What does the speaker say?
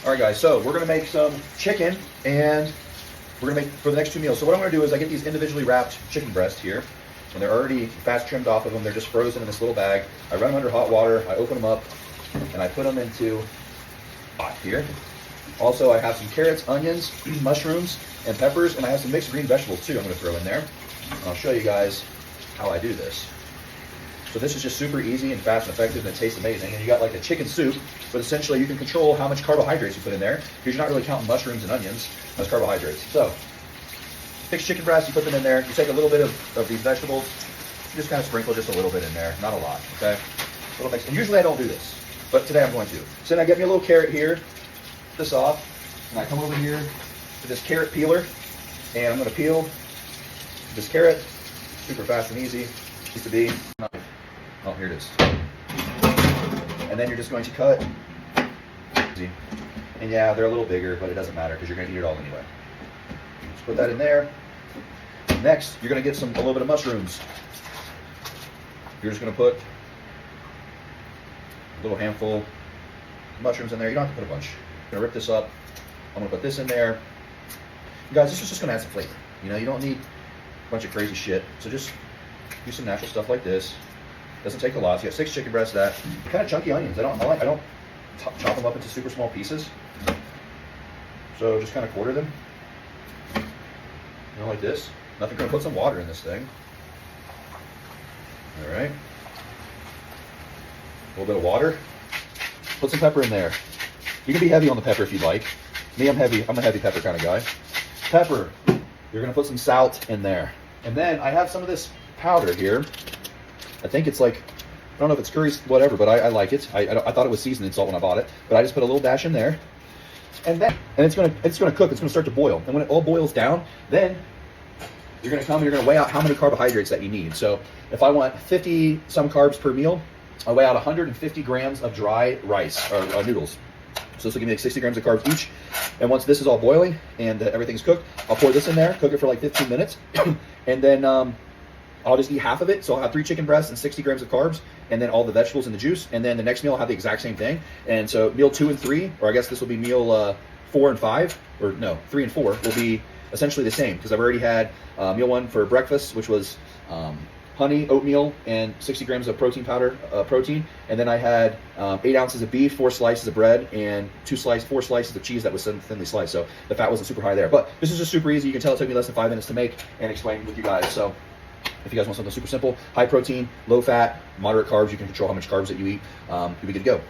All right, guys, so we're gonna make some chicken, and we're gonna make for the next two meals. So what I'm gonna do is I get these individually wrapped chicken breasts here, and they're already fast trimmed off of them. They're just frozen in this little bag. I run them under hot water, I open them up, and I put them into pot here. Also, I have some carrots, onions, mushrooms, and peppers, and I have some mixed green vegetables too I'm gonna throw in there. And I'll show you guys how I do this. So this is just super easy and fast and effective, and it tastes amazing. And you got like a chicken soup, but essentially you can control how much carbohydrates you put in there, because you're not really counting mushrooms and onions as carbohydrates. So, fixed chicken breasts, you put them in there. You take a little bit of these vegetables, you just kind of sprinkle just a little bit in there, not a lot, okay? Little mix. And usually I don't do this, but today I'm going to. So then I get me a little carrot here, this off, and I come over here to this carrot peeler, and I'm gonna peel this carrot, super fast and easy, used to be. Oh, here it is. And then you're just going to cut. And yeah, they're a little bigger, but it doesn't matter because you're going to eat it all anyway. Just put that in there. Next, you're going to get a little bit of mushrooms. You're just going to put a little handful of mushrooms in there. You don't have to put a bunch. I'm going to rip this up. I'm going to put this in there. You guys, this is just going to add some flavor. You know, you don't need a bunch of crazy shit. So just do some natural stuff like this. Doesn't take a lot. So you got 6 chicken breasts. That kind of chunky onions. I don't chop them up into super small pieces. So just kind of quarter them. You know, like this. Nothing. Gonna put some water in this thing. All right. A little bit of water. Put some pepper in there. You can be heavy on the pepper if you'd like. Me, I'm heavy. I'm a heavy pepper kind of guy. Pepper. You're gonna put some salt in there, and then I have some of this powder here. I think it's like, I don't know if it's curry, whatever, but I like it. I thought it was seasoning salt when I bought it, but I just put a little dash in there, and it's gonna cook. It's gonna start to boil, and when it all boils down, then you're gonna come and you're gonna weigh out how many carbohydrates that you need. So if I want 50 some carbs per meal, I weigh out 150 grams of dry rice or noodles. So this will give me like 60 grams of carbs each. And once this is all boiling and everything's cooked, I'll pour this in there, cook it for like 15 minutes, and then I'll just eat half of it. So I'll have 3 chicken breasts and 60 grams of carbs, and then all the vegetables and the juice. And then the next meal I'll have the exact same thing. And so meal 2 and 3, or I guess this will be meal 4 and 5, or no, 3 and 4 will be essentially the same, because I've already had meal 1 for breakfast, which was honey, oatmeal, and 60 grams of protein powder, protein. And then I had 8 ounces of beef, 4 slices of bread, and 4 slices of cheese that was thinly sliced. So the fat wasn't super high there. But this is just super easy. You can tell it took me less than 5 minutes to make and explain with you guys. So if you guys want something super simple, high protein, low fat, moderate carbs, you can control how much carbs that you eat, you'll be good to go.